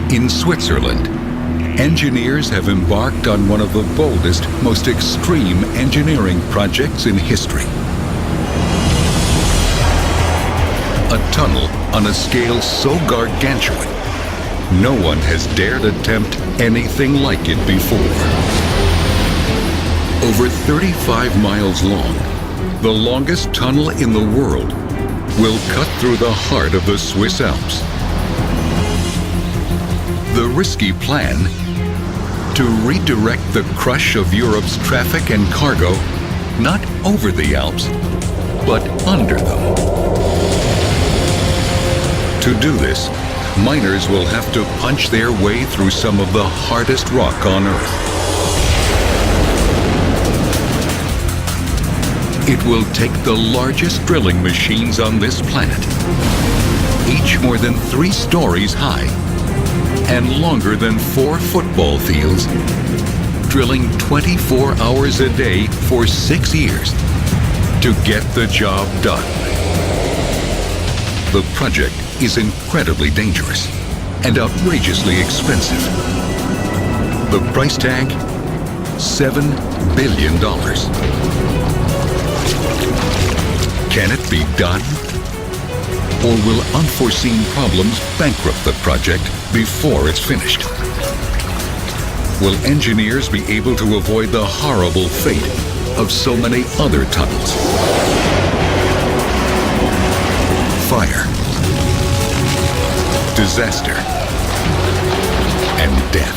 In Switzerland, engineers have embarked on one of the boldest, most extreme engineering projects in history. A tunnel on a scale so gargantuan, no one has dared attempt anything like it before. Over 35 miles long, the longest tunnel in the world will cut through the heart of the Swiss Alps. The risky plan to redirect the crush of Europe's traffic and cargo not over the Alps, but under them. To do this, miners will have to punch their way through some of the hardest rock on Earth. It will take the largest drilling machines on this planet, each more than 3 stories high and longer than 4 football fields, drilling 24 hours a day for 6 years to get the job done. The project is incredibly dangerous and outrageously expensive. The price tag, $7 billion. Can it be done? Or will unforeseen problems bankrupt the project before it's finished? Will engineers be able to avoid the horrible fate of so many other tunnels? Fire, disaster, and death.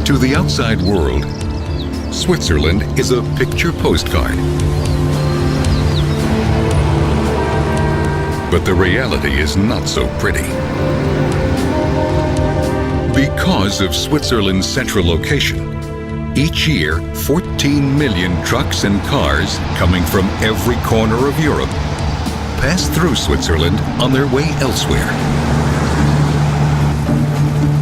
To the outside world, Switzerland is a picture postcard. But the reality is not so pretty. Because of Switzerland's central location, each year 14 million trucks and cars coming from every corner of Europe pass through Switzerland on their way elsewhere.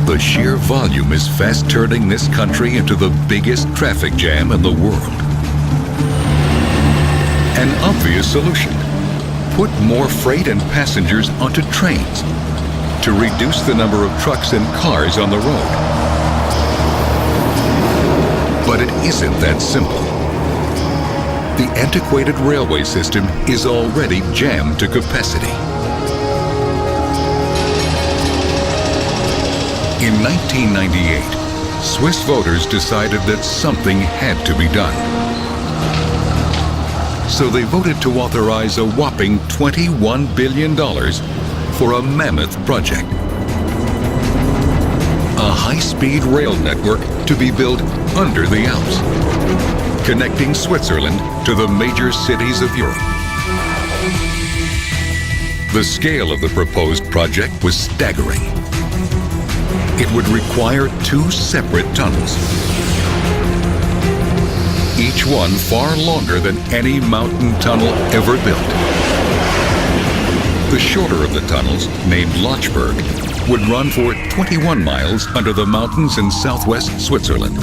The sheer volume is fast turning this country into the biggest traffic jam in the world. An obvious solution: put more freight and passengers onto trains to reduce the number of trucks and cars on the road. But it isn't that simple. The antiquated railway system is already jammed to capacity. In 1998, Swiss voters decided that something had to be done. So they voted to authorize a whopping $21 billion for a mammoth project. A high-speed rail network to be built under the Alps, connecting Switzerland to the major cities of Europe. The scale of the proposed project was staggering. It would require 2 separate tunnels, each one far longer than any mountain tunnel ever built. The shorter of the tunnels, named Lötschberg, would run for 21 miles under the mountains in southwest Switzerland.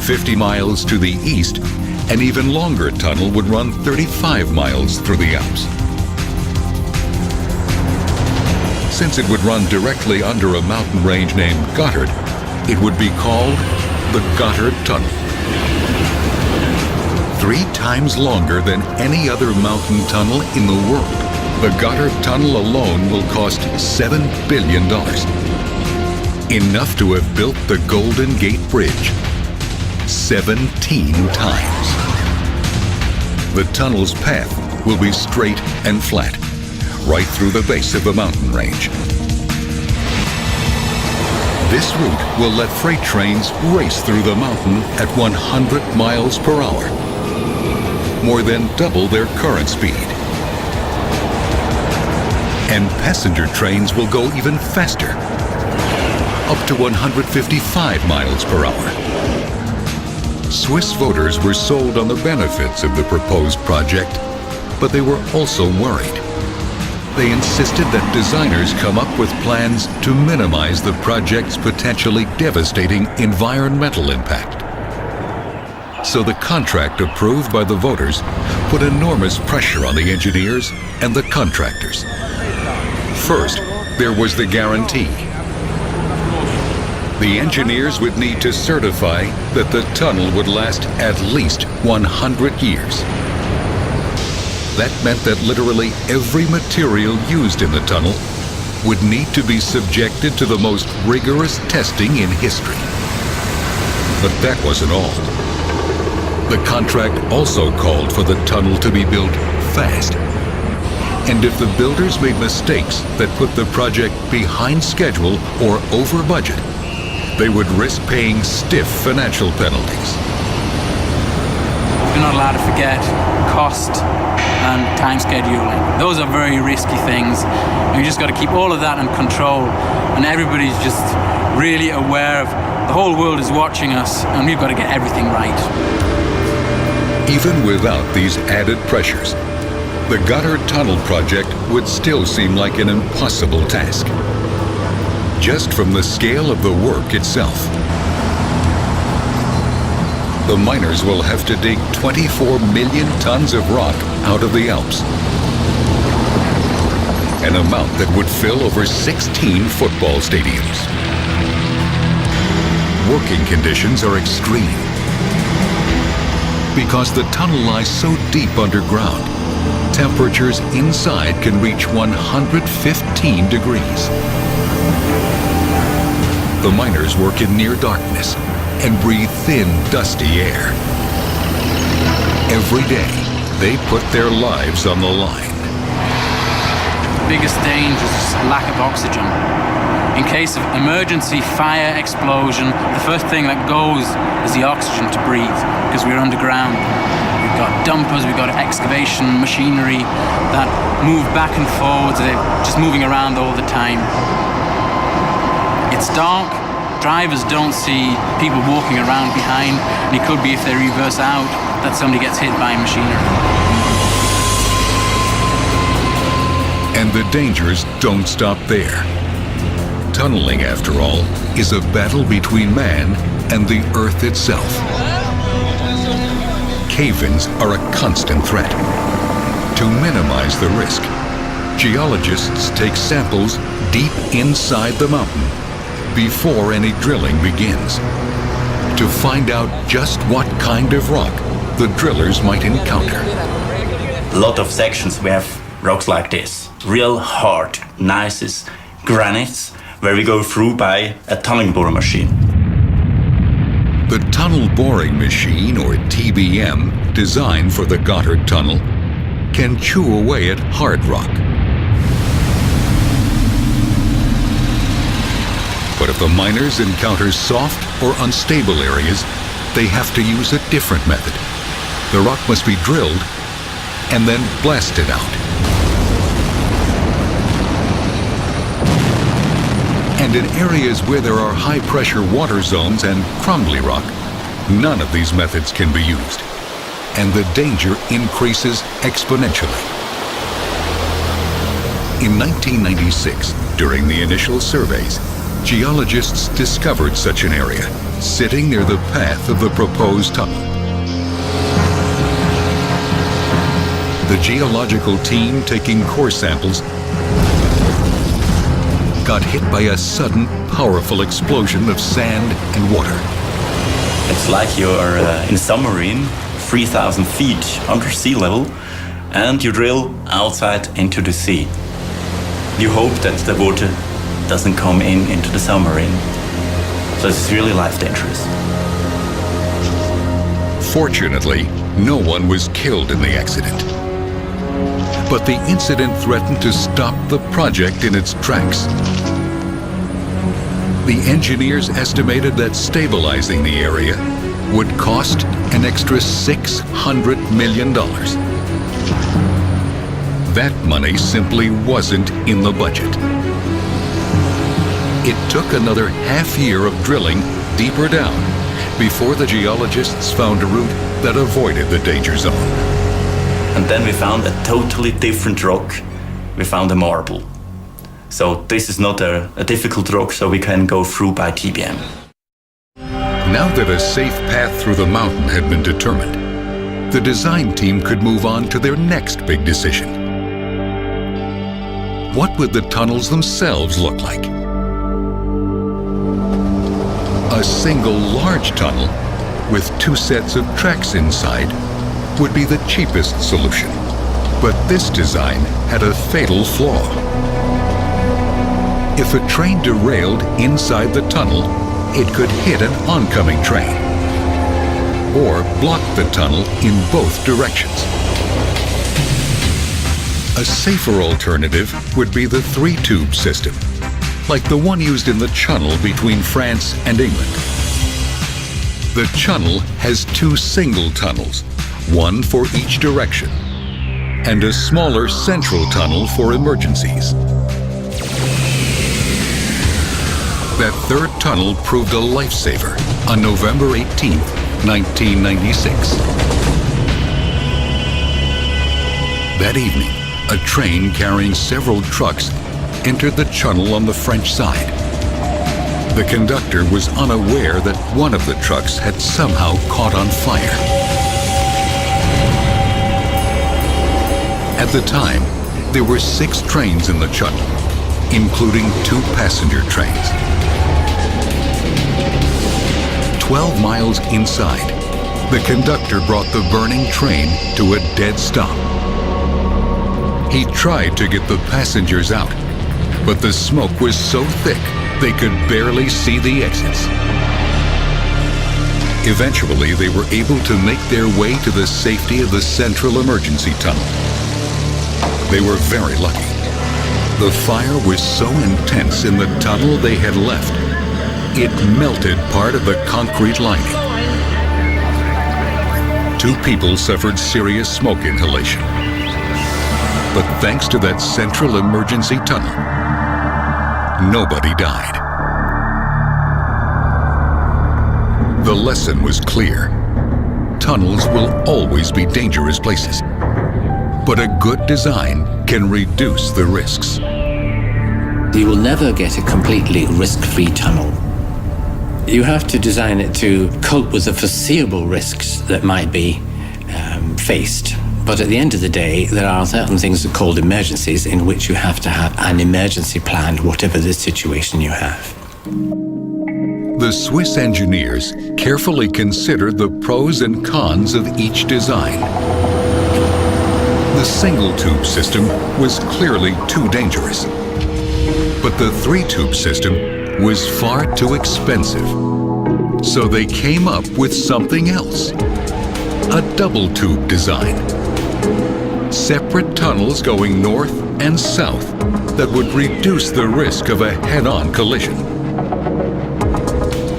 50 miles to the east, an even longer tunnel would run 35 miles through the Alps. Since it would run directly under a mountain range named Gotthard, it would be called the Gotthard Tunnel. 3 times longer than any other mountain tunnel in the world, the Gotthard Tunnel alone will cost $7 billion. Enough to have built the Golden Gate Bridge 17 times. The tunnel's path will be straight and flat, right through the base of the mountain range. This route will let freight trains race through the mountain at 100 miles per hour, more than double their current speed. And passenger trains will go even faster, up to 155 miles per hour. Swiss voters were sold on the benefits of the proposed project but they were also worried. They insisted that designers come up with plans to minimize the project's potentially devastating environmental impact. So the contract approved by the voters put enormous pressure on the engineers and the contractors. First, there was the guarantee. The engineers would need to certify that the tunnel would last at least 100 years. That meant that literally every material used in the tunnel would need to be subjected to the most rigorous testing in history. But that wasn't all. The contract also called for the tunnel to be built fast. And if the builders made mistakes that put the project behind schedule or over budget, they would risk paying stiff financial penalties. We're not allowed to forget cost and time scheduling. Those are very risky things. We just got to keep all of that in control, and everybody's just really aware of the whole world is watching us, and we've got to get everything right. Even without these added pressures, the Gotthard Tunnel project would still seem like an impossible task. Just from the scale of the work itself. The miners will have to dig 24 million tons of rock out of the Alps, an amount that would fill over 16 football stadiums. Working conditions are extreme. Because the tunnel lies so deep underground, temperatures inside can reach 115 degrees. The miners work in near darkness and breathe thin, dusty air. Every day, they put their lives on the line. The biggest danger is lack of oxygen. In case of emergency fire explosion, the first thing that goes is the oxygen to breathe, because we're underground. We've got dumpers, we've got excavation machinery that move back and forwards, they're just moving around all the time. It's dark, drivers don't see people walking around behind, and it could be if they reverse out that somebody gets hit by machinery. And the dangers don't stop there. Tunneling, after all, is a battle between man and the earth itself. Cave-ins are a constant threat. To minimize the risk, geologists take samples deep inside the mountain before any drilling begins, to find out just what kind of rock the drillers might encounter. A lot of sections we have rocks like this, real hard, gneiss, granites, where we go through by a tunneling boring machine. The tunnel boring machine, or TBM, designed for the Gotthard Tunnel, can chew away at hard rock. But if the miners encounter soft or unstable areas, they have to use a different method. The rock must be drilled and then blasted out. And in areas where there are high-pressure water zones and crumbly rock, none of these methods can be used, and the danger increases exponentially. In 1996, during the initial surveys, geologists discovered such an area, sitting near the path of the proposed tunnel. The geological team taking core samples got hit by a sudden, powerful explosion of sand and water. It's like you're in a submarine, 3,000 feet under sea level, and you drill outside into the sea. You hope that the water doesn't come into the submarine. So it's really life dangerous. Fortunately, no one was killed in the accident. But the incident threatened to stop the project in its tracks. The engineers estimated that stabilizing the area would cost an extra $600 million. That money simply wasn't in the budget. It took another half year of drilling deeper down before the geologists found a route that avoided the danger zone. And then we found a totally different rock. We found a marble. So this is not a difficult rock, so we can go through by TBM. Now that a safe path through the mountain had been determined, the design team could move on to their next big decision. What would the tunnels themselves look like? A single large tunnel with 2 sets of tracks inside would be the cheapest solution. But this design had a fatal flaw. If a train derailed inside the tunnel, it could hit an oncoming train or block the tunnel in both directions. A safer alternative would be the 3-tube system, like the one used in the Channel between France and England. The Channel has 2 single tunnels, one for each direction, and a smaller central tunnel for emergencies. That third tunnel proved a lifesaver on November 18, 1996. That evening, a train carrying several trucks entered the tunnel on the French side. The conductor was unaware that one of the trucks had somehow caught on fire. At the time, there were 6 trains in the tunnel, including 2 passenger trains. 12 miles inside, the conductor brought the burning train to a dead stop. He tried to get the passengers out, but the smoke was so thick they could barely see the exits. Eventually, they were able to make their way to the safety of the central emergency tunnel. They were very lucky. The fire was so intense in the tunnel they had left, it melted part of the concrete lining. 2 people suffered serious smoke inhalation. But thanks to that central emergency tunnel, nobody died. The lesson was clear. Tunnels will always be dangerous places. But a good design can reduce the risks. You will never get a completely risk-free tunnel. You have to design it to cope with the foreseeable risks that might be faced. But at the end of the day, there are certain things called emergencies in which you have to have an emergency plan, whatever the situation you have. The Swiss engineers carefully considered the pros and cons of each design. The single-tube system was clearly too dangerous. But the 3-tube system was far too expensive. So they came up with something else. A double-tube design. Separate tunnels going north and south that would reduce the risk of a head-on collision.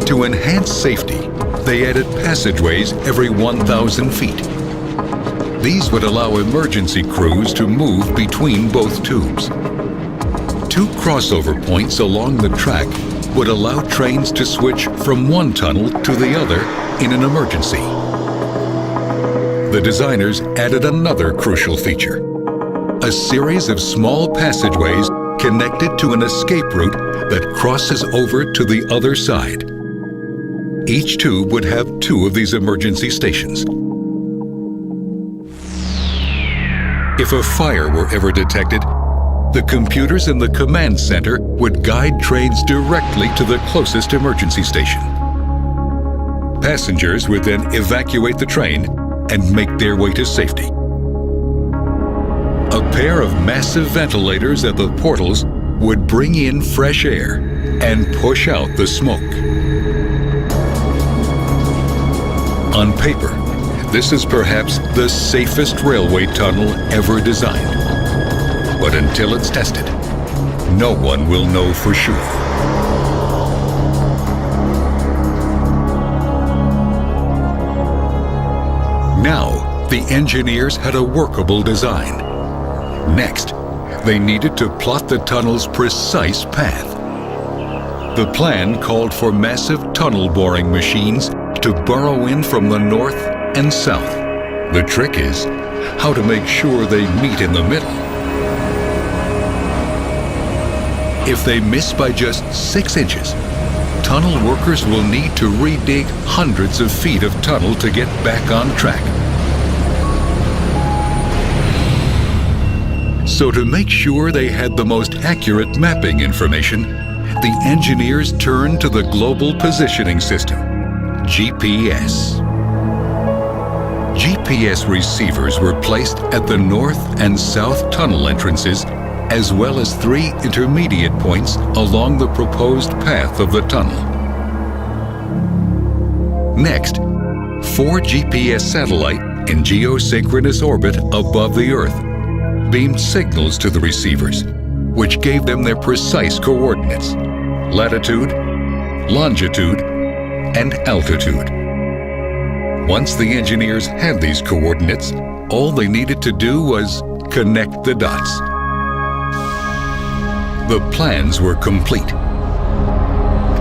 To enhance safety, they added passageways every 1,000 feet. These would allow emergency crews to move between both tubes. 2 crossover points along the track would allow trains to switch from one tunnel to the other in an emergency. The designers added another crucial feature: a series of small passageways connected to an escape route that crosses over to the other side. Each tube would have 2 of these emergency stations. If a fire were ever detected, the computers in the command center would guide trains directly to the closest emergency station. Passengers would then evacuate the train and make their way to safety. A pair of massive ventilators at the portals would bring in fresh air and push out the smoke. On paper, this is perhaps the safest railway tunnel ever designed. But until it's tested, no one will know for sure. Now, the engineers had a workable design. Next, they needed to plot the tunnel's precise path. The plan called for massive tunnel boring machines to burrow in from the north and south. The trick is, how to make sure they meet in the middle. If they miss by just 6 inches, tunnel workers will need to redig hundreds of feet of tunnel to get back on track. So to make sure they had the most accurate mapping information, the engineers turned to the Global Positioning System, GPS. GPS receivers were placed at the north and south tunnel entrances, as well as 3 intermediate points along the proposed path of the tunnel. Next, 4 GPS satellites in geosynchronous orbit above the Earth beamed signals to the receivers, which gave them their precise coordinates: latitude, longitude, and altitude. Once the engineers had these coordinates, all they needed to do was connect the dots. The plans were complete.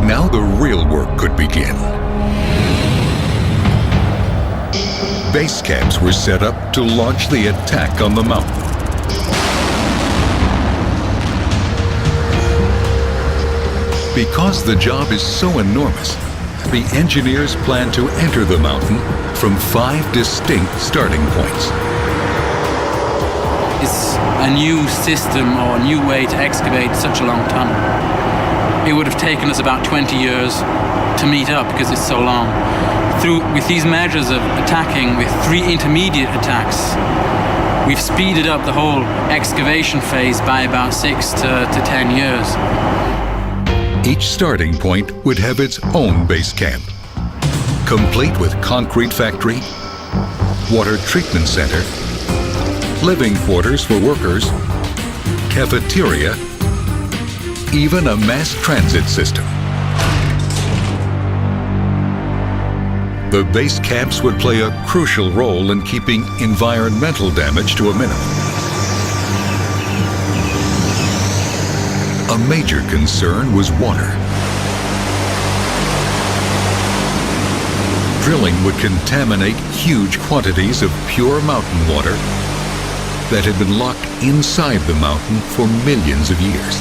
Now the real work could begin. Base camps were set up to launch the attack on the mountain. Because the job is so enormous, the engineers plan to enter the mountain from 5 distinct starting points. It's a new system or a new way to excavate such a long tunnel. It would have taken us about 20 years to meet up because it's so long. With these measures of attacking with 3 intermediate attacks, we've speeded up the whole excavation phase by about 6 to 10 years. Each starting point would have its own base camp, complete with concrete factory, water treatment center, living quarters for workers, cafeteria, even a mass transit system. The base camps would play a crucial role in keeping environmental damage to a minimum. A major concern was water. Drilling would contaminate huge quantities of pure mountain water that had been locked inside the mountain for millions of years.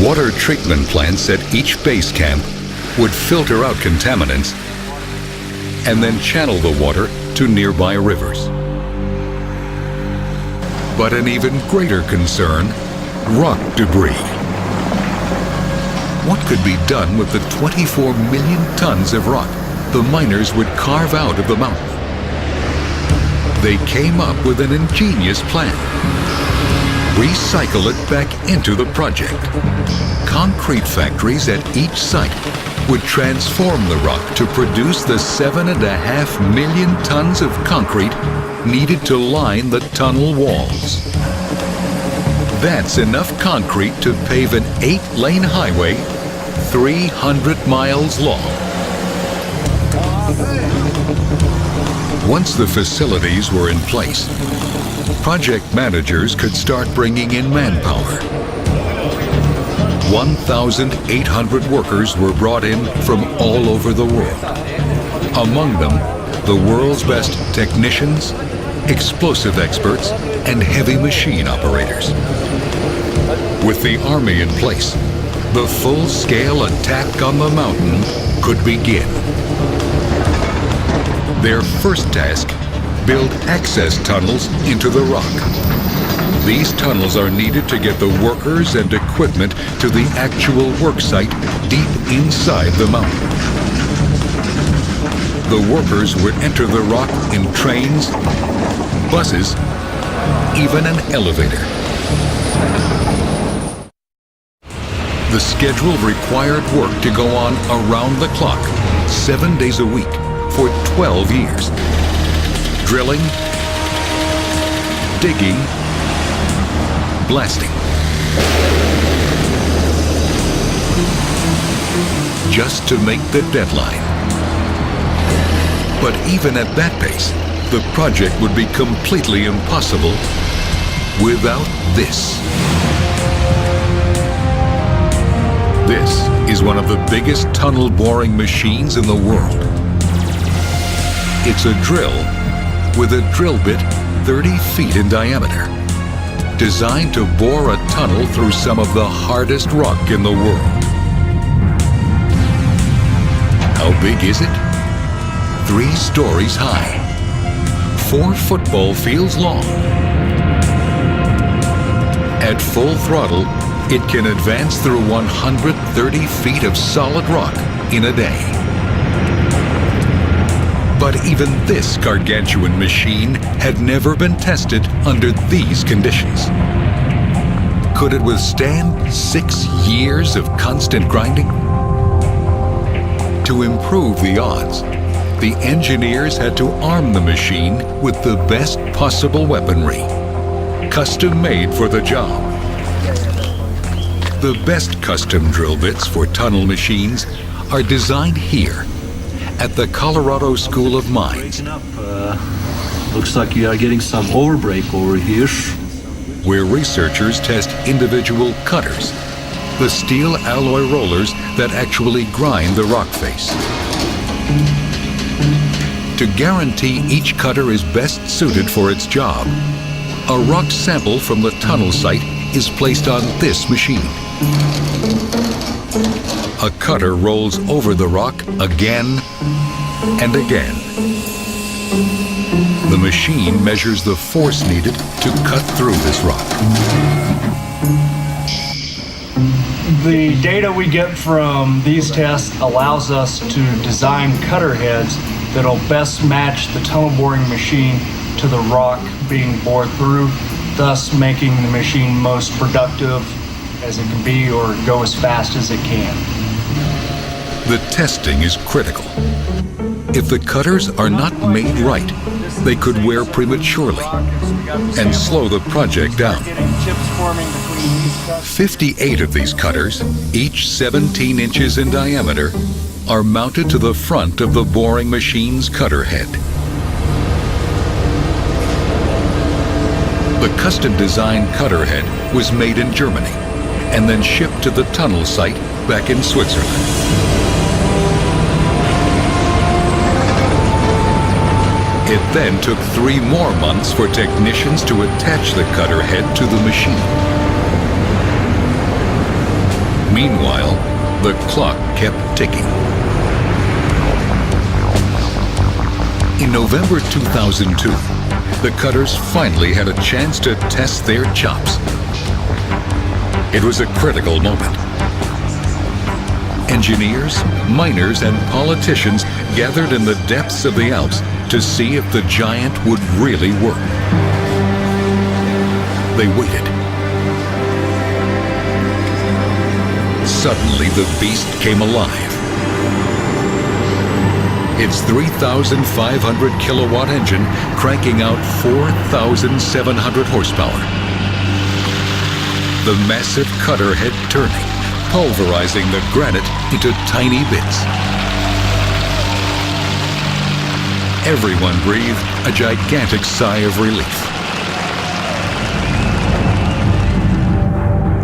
Water treatment plants at each base camp would filter out contaminants and then channel the water to nearby rivers. But an even greater concern, rock debris. What could be done with the 24 million tons of rock the miners would carve out of the mountain? They came up with an ingenious plan. Recycle it back into the project. Concrete factories at each site would transform the rock to produce the 7.5 million tons of concrete needed to line the tunnel walls. That's enough concrete to pave an 8-lane highway 300 miles long. Once the facilities were in place, project managers could start bringing in manpower. 1,800 workers were brought in from all over the world. Among them, the world's best technicians, explosive experts, and heavy machine operators. With the army in place, the full-scale attack on the mountain could begin. Their first task, build access tunnels into the rock. These tunnels are needed to get the workers and equipment to the actual work site deep inside the mountain. The workers would enter the rock in trains, buses, even an elevator. The schedule required work to go on around the clock, 7 days a week, for 12 years. Drilling, digging, blasting. Just to make the deadline. But even at that pace, the project would be completely impossible without this. This is one of the biggest tunnel boring machines in the world. It's a drill with a drill bit 30 feet in diameter, designed to bore a tunnel through some of the hardest rock in the world. How big is it? 3 stories high, 4 football fields long. At full throttle, it can advance through 130 feet of solid rock in a day. But even this gargantuan machine had never been tested under these conditions. Could it withstand 6 years of constant grinding? To improve the odds, the engineers had to arm the machine with the best possible weaponry, custom made for the job. The best custom drill bits for tunnel machines are designed here at the Colorado School of Mines, Looks like you are getting some overbreak over here. where researchers test individual cutters, the steel alloy rollers that actually grind the rock face. To guarantee each cutter is best suited for its job, a rock sample from the tunnel site is placed on this machine. A cutter rolls over the rock again and again. The machine measures the force needed to cut through this rock. The data we get from these tests allows us to design cutter heads that'll best match the tunnel boring machine to the rock being bored through, thus making the machine most productive as it can be or go as fast as it can. The testing is critical. If the cutters are not made right, they could wear prematurely and slow the project down. 58 of these cutters, each 17 inches in diameter, are mounted to the front of the boring machine's cutter head. The custom-designed cutter head was made in Germany and then shipped to the tunnel site back in Switzerland. It then took 3 more months for technicians to attach the cutter head to the machine. Meanwhile, the clock kept ticking. In November 2002, the cutters finally had a chance to test their chops. It was a critical moment. Engineers, miners, and politicians gathered in the depths of the Alps to see if the giant would really work. They waited. Suddenly, the beast came alive. Its 3,500 kilowatt engine cranking out 4,700 horsepower. The massive cutter head turning, pulverizing the granite into tiny bits. Everyone breathed a gigantic sigh of relief.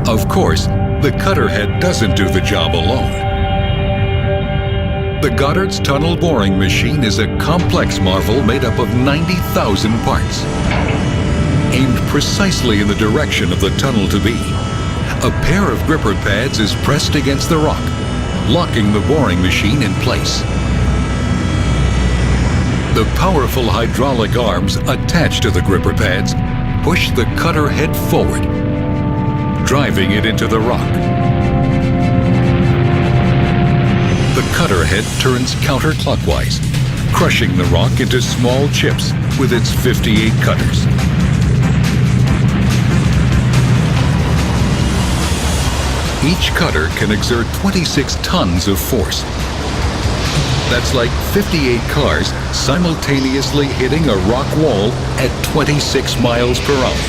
Of course, the cutter head doesn't do the job alone. The Goddard's tunnel boring machine is a complex marvel made up of 90,000 parts. Aimed precisely in the direction of the tunnel to be, a pair of gripper pads is pressed against the rock, locking the boring machine in place. The powerful hydraulic arms attached to the gripper pads push the cutter head forward, driving it into the rock. The cutter head turns counterclockwise, crushing the rock into small chips with its 58 cutters. Each cutter can exert 26 tons of force. That's like 58 cars simultaneously hitting a rock wall at 26 miles per hour.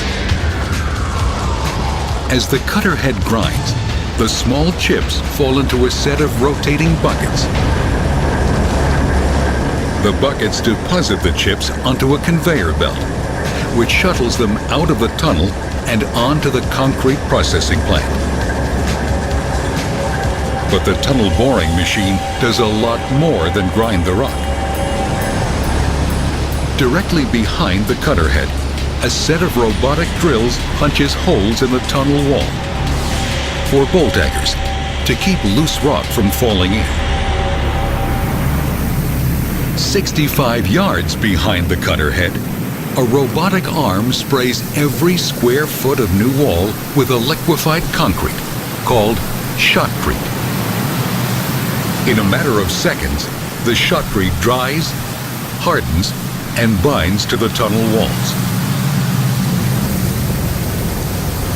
As the cutter head grinds, the small chips fall into a set of rotating buckets. The buckets deposit the chips onto a conveyor belt, which shuttles them out of the tunnel and onto the concrete processing plant. But the tunnel boring machine does a lot more than grind the rock. Directly behind the cutter head, a set of robotic drills punches holes in the tunnel wall for bolt daggers to keep loose rock from falling in. 65 yards behind the cutter head, a robotic arm sprays every square foot of new wall with a liquefied concrete called shotcrete. In a matter of seconds, the shotcrete dries, hardens, and binds to the tunnel walls.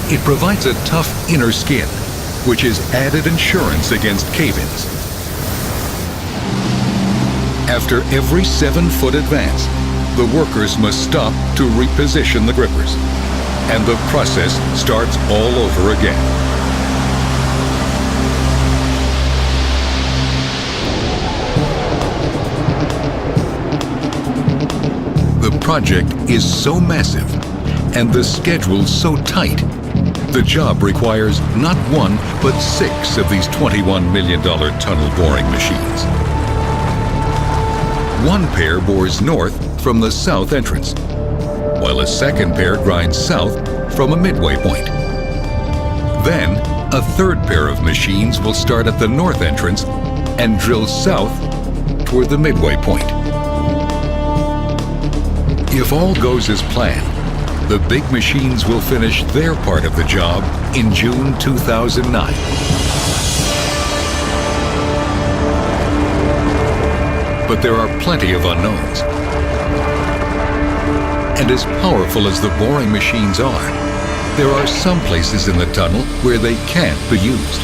It provides a tough inner skin, which is added insurance against cave-ins. After every 7-foot advance, the workers must stop to reposition the grippers, and the process starts all over again. The project is so massive, and the schedule so tight, the job requires not one, but 6 of these $21 million tunnel boring machines. One pair bores north from the south entrance, while a second pair grinds south from a midway point. Then, a third pair of machines will start at the north entrance and drill south toward the midway point. If all goes as planned, the big machines will finish their part of the job in June 2009. But there are plenty of unknowns. And as powerful as the boring machines are, there are some places in the tunnel where they can't be used.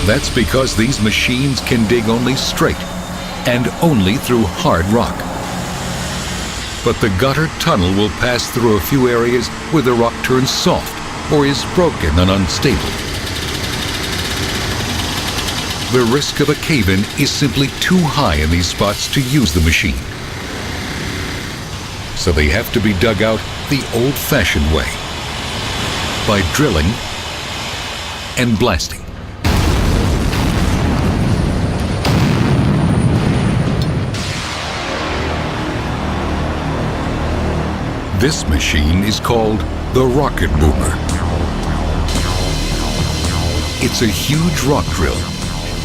That's because these machines can dig only straight and only through hard rock. But the gutter tunnel will pass through a few areas where the rock turns soft or is broken and unstable. The risk of a cave-in is simply too high in these spots to use the machine. So they have to be dug out the old-fashioned way, by drilling and blasting. This machine is called the Rocket Boomer. It's a huge rock drill,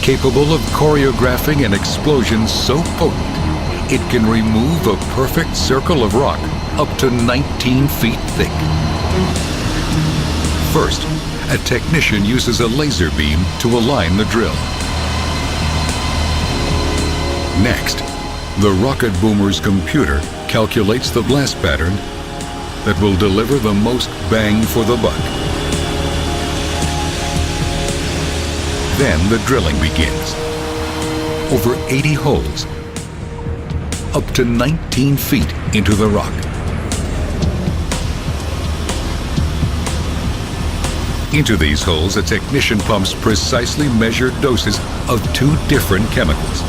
capable of choreographing an explosion so potent it can remove a perfect circle of rock up to 19 feet thick. First, a technician uses a laser beam to align the drill. Next, the Rocket Boomer's computer calculates the blast pattern that will deliver the most bang for the buck. Then the drilling begins. Over 80 holes, up to 19 feet into the rock. Into these holes, a technician pumps precisely measured doses of 2 different chemicals.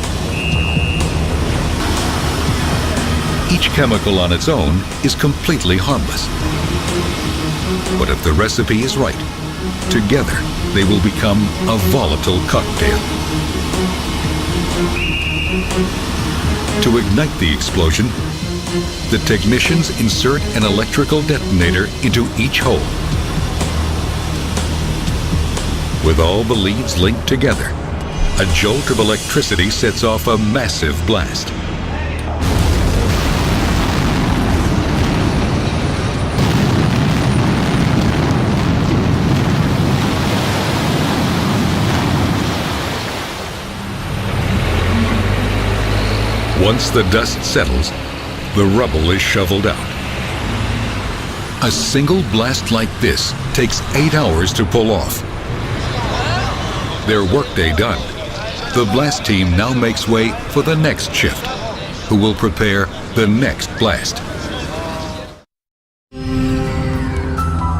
Each chemical on its own is completely harmless. But if the recipe is right, together they will become a volatile cocktail. To ignite the explosion, the technicians insert an electrical detonator into each hole. With all the leads linked together, a jolt of electricity sets off a massive blast. Once the dust settles, the rubble is shoveled out. A single blast like this takes 8 hours to pull off. Their workday done, the blast team now makes way for the next shift, who will prepare the next blast.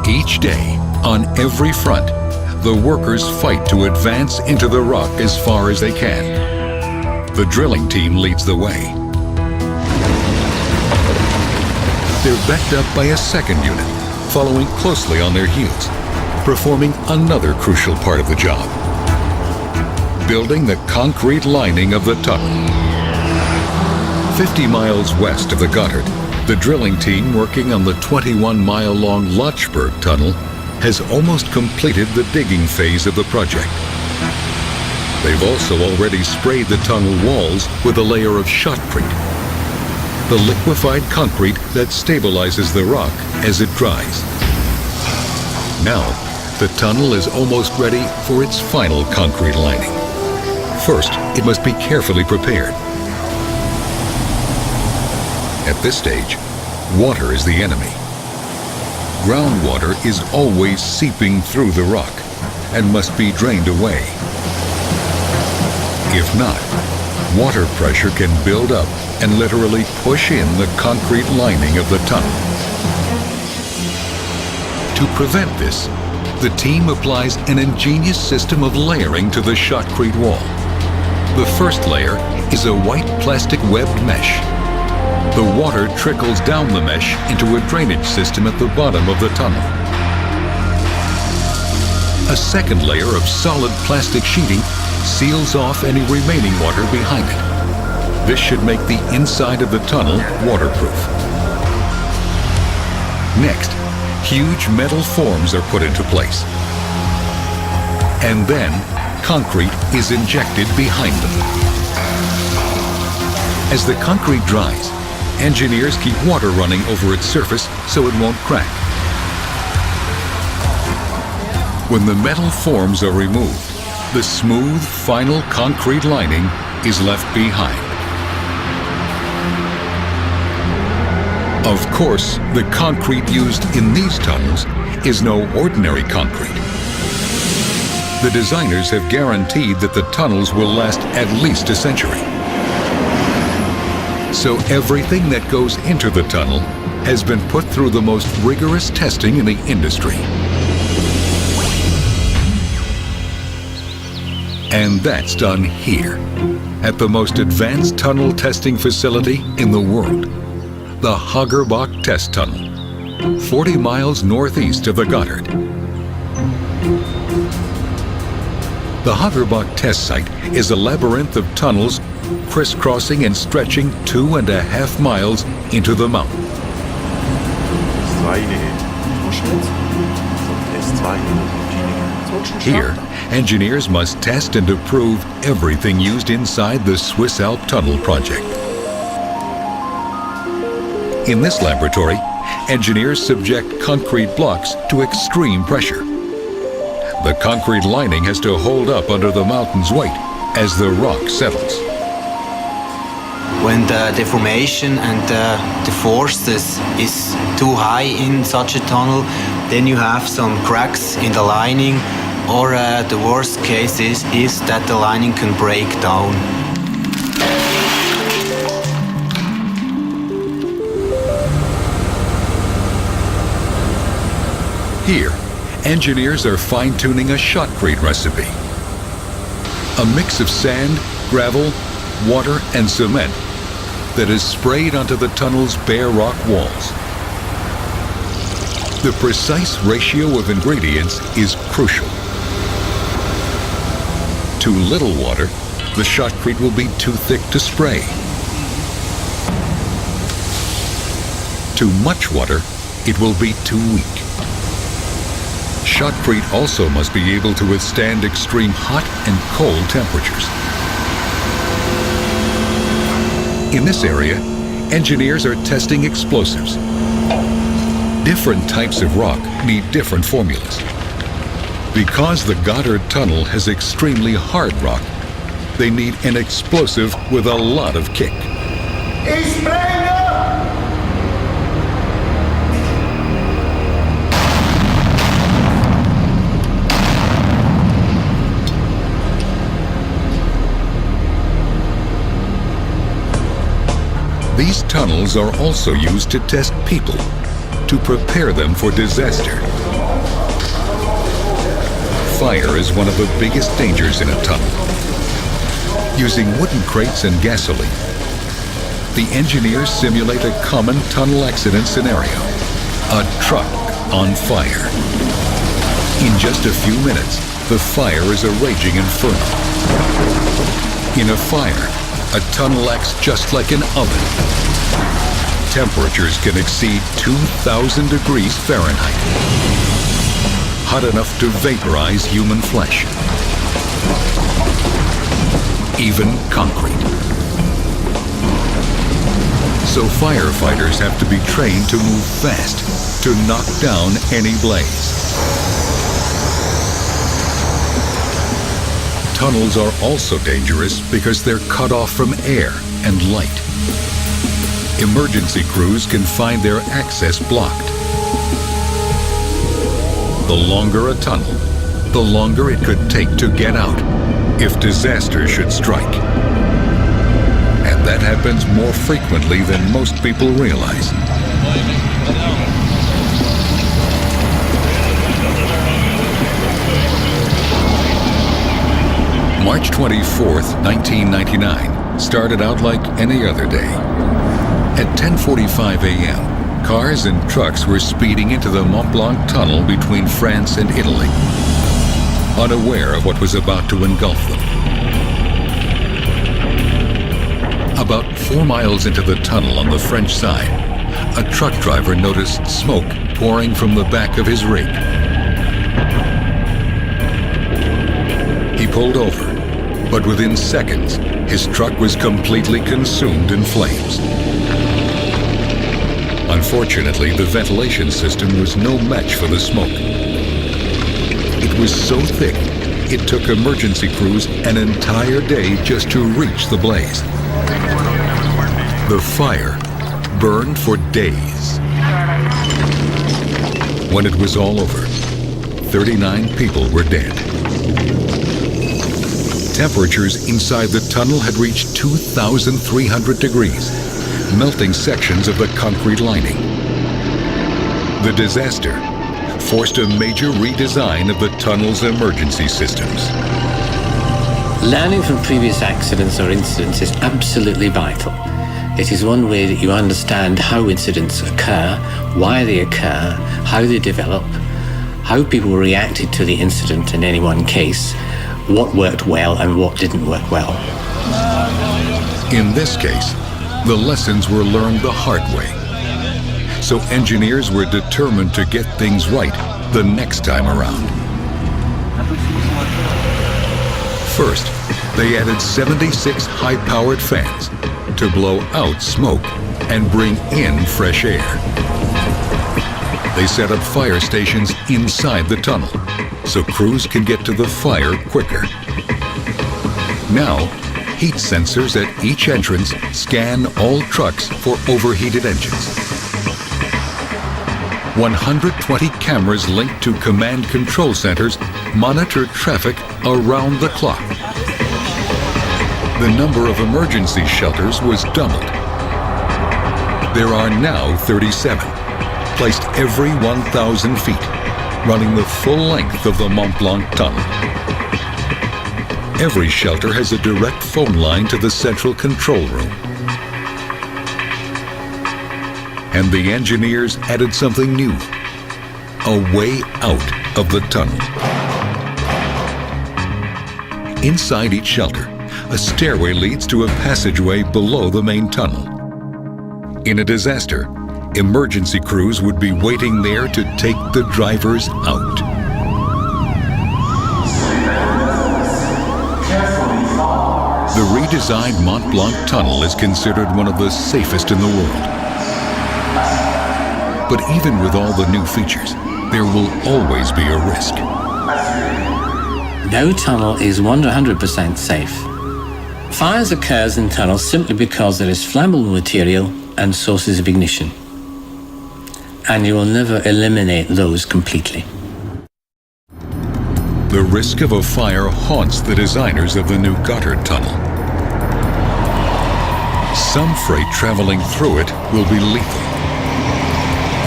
Each day, on every front, the workers fight to advance into the rock as far as they can. The drilling team leads the way. They're backed up by a second unit, following closely on their heels, performing another crucial part of the job: building the concrete lining of the tunnel. 50 miles west of the Gotthard, the drilling team working on the 21-mile-long Lötschberg Tunnel has almost completed the digging phase of the project. They've also already sprayed the tunnel walls with a layer of shotcrete, the liquefied concrete that stabilizes the rock as it dries. Now, the tunnel is almost ready for its final concrete lining. First, it must be carefully prepared. At this stage, water is the enemy. Groundwater is always seeping through the rock and must be drained away. If not, water pressure can build up and literally push in the concrete lining of the tunnel. To prevent this, the team applies an ingenious system of layering to the shotcrete wall. The first layer is a white plastic webbed mesh. The water trickles down the mesh into a drainage system at the bottom of the tunnel. A second layer of solid plastic sheeting seals off any remaining water behind it. This should make the inside of the tunnel waterproof. Next, huge metal forms are put into place. And then, concrete is injected behind them. As the concrete dries, engineers keep water running over its surface so it won't crack. When the metal forms are removed, the smooth, final concrete lining is left behind. Of course, the concrete used in these tunnels is no ordinary concrete. The designers have guaranteed that the tunnels will last at least a century. So everything that goes into the tunnel has been put through the most rigorous testing in the industry. And that's done here, at the most advanced tunnel testing facility in the world, the Hagerbach Test Tunnel, 40 miles northeast of the Gotthard. The Hagerbach test site is a labyrinth of tunnels crisscrossing and stretching 2.5 miles into the mountain. Here, engineers must test and approve everything used inside the Swiss Alp Tunnel project. In this laboratory, engineers subject concrete blocks to extreme pressure. The concrete lining has to hold up under the mountain's weight as the rock settles. When the deformation and the forces is too high in such a tunnel, then you have some cracks in the lining, or the worst case is that the lining can break down. Here, engineers are fine-tuning a shotcrete recipe. A mix of sand, gravel, water, and cement that is sprayed onto the tunnel's bare rock walls. The precise ratio of ingredients is crucial. Too little water, the shotcrete will be too thick to spray. Too much water, it will be too weak. Shotcrete also must be able to withstand extreme hot and cold temperatures. In this area, engineers are testing explosives. Different types of rock need different formulas. Because the Gotthard Tunnel has extremely hard rock, they need an explosive with a lot of kick. These tunnels are also used to test people, to prepare them for disaster. Fire is one of the biggest dangers in a tunnel. Using wooden crates and gasoline, the engineers simulate a common tunnel accident scenario: a truck on fire. In just a few minutes, the fire is a raging inferno. In a fire, a tunnel acts just like an oven. Temperatures can exceed 2,000 degrees Fahrenheit, hot enough to vaporize human flesh, even concrete. So firefighters have to be trained to move fast to knock down any blaze. Tunnels are also dangerous because they're cut off from air and light. Emergency crews can find their access blocked. The longer a tunnel, the longer it could take to get out if disaster should strike. And that happens more frequently than most people realize. March 24th, 1999 started out like any other day. At 10:45 a.m., cars and trucks were speeding into the Mont Blanc tunnel between France and Italy, unaware of what was about to engulf them. About 4 miles into the tunnel on the French side, a truck driver noticed smoke pouring from the back of his rig. He pulled over, but within seconds, his truck was completely consumed in flames. Unfortunately, the ventilation system was no match for the smoke. It was so thick, it took emergency crews an entire day just to reach the blaze. The fire burned for days. When it was all over, 39 people were dead. Temperatures inside the tunnel had reached 2,300 degrees, melting sections of the concrete lining. The disaster forced a major redesign of the tunnel's emergency systems. Learning from previous accidents or incidents is absolutely vital. It is one way that you understand how incidents occur, why they occur, how they develop, how people reacted to the incident in any one case, what worked well and what didn't work well. In this case, the lessons were learned the hard way. So engineers were determined to get things right the next time around. First, they added 76 high-powered fans to blow out smoke and bring in fresh air. They set up fire stations inside the tunnel so crews can get to the fire quicker. Now, heat sensors at each entrance scan all trucks for overheated engines. 120 cameras linked to command control centers monitor traffic around the clock. The number of emergency shelters was doubled. There are now 37, placed every 1,000 feet, running the full length of the Mont Blanc tunnel. Every shelter has a direct phone line to the central control room. And the engineers added something new, a way out of the tunnel. Inside each shelter, a stairway leads to a passageway below the main tunnel. In a disaster, emergency crews would be waiting there to take the drivers out. The redesigned Mont Blanc tunnel is considered one of the safest in the world. But even with all the new features, there will always be a risk. No tunnel is 100% safe. Fires occurs in tunnels simply because there is flammable material and sources of ignition. And you will never eliminate those completely. The risk of a fire haunts the designers of the new Gotthard Tunnel. Some freight traveling through it will be lethal.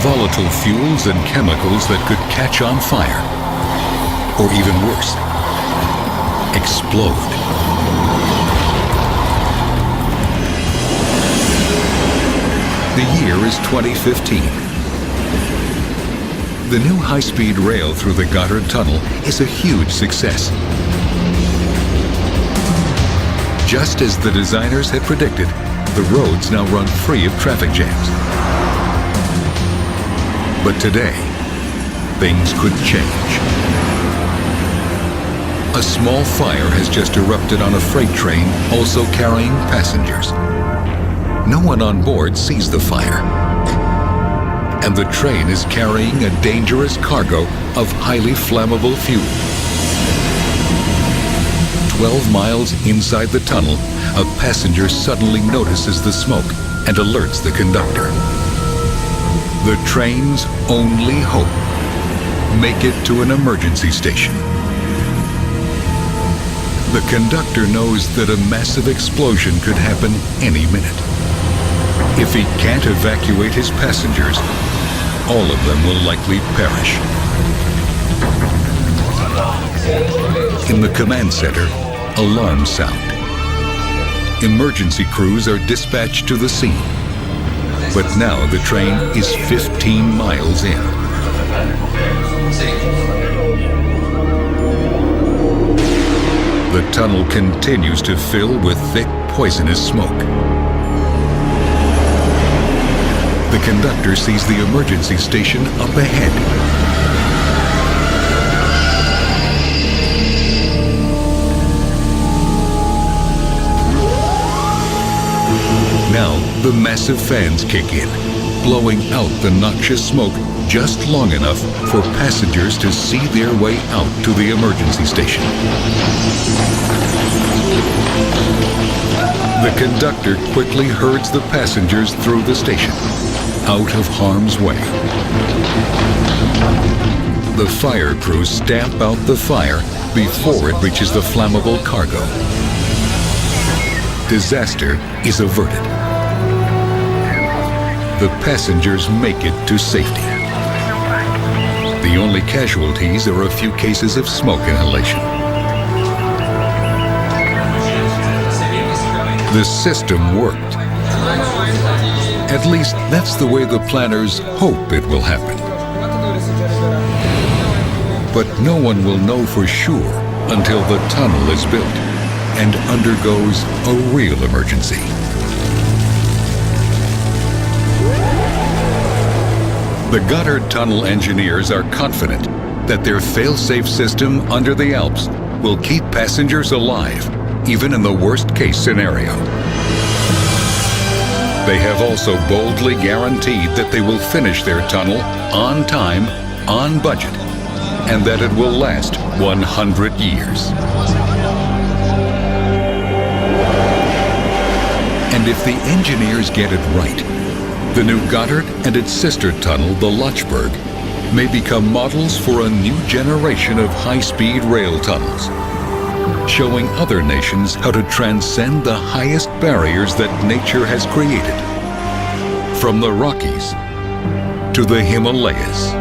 Volatile fuels and chemicals that could catch on fire, or even worse, explode. The year is 2015. The new high-speed rail through the Gotthard Tunnel is a huge success. Just as the designers had predicted, the roads now run free of traffic jams. But today, things could change. A small fire has just erupted on a freight train also carrying passengers. No one on board sees the fire. And the train is carrying a dangerous cargo of highly flammable fuel. 12 miles inside the tunnel, a passenger suddenly notices the smoke and alerts the conductor. The train's only hope: make it to an emergency station. The conductor knows that a massive explosion could happen any minute. If he can't evacuate his passengers, all of them will likely perish. In the command center, alarms sound. Emergency crews are dispatched to the scene. But now the train is 15 miles in. The tunnel continues to fill with thick, poisonous smoke. The conductor sees the emergency station up ahead. Now, the massive fans kick in, blowing out the noxious smoke just long enough for passengers to see their way out to the emergency station. The conductor quickly herds the passengers through the station, out of harm's way. The fire crews stamp out the fire before it reaches the flammable cargo. Disaster is averted. The passengers make it to safety. The only casualties are a few cases of smoke inhalation. The system worked. At least that's the way the planners hope it will happen. But no one will know for sure until the tunnel is built and undergoes a real emergency. The Gotthard Tunnel engineers are confident that their fail-safe system under the Alps will keep passengers alive, even in the worst-case scenario. They have also boldly guaranteed that they will finish their tunnel on time, on budget, and that it will last 100 years. And if the engineers get it right, the new Gotthard and its sister tunnel, the Lochberg, may become models for a new generation of high-speed rail tunnels, showing other nations how to transcend the highest barriers that nature has created, from the Rockies to the Himalayas.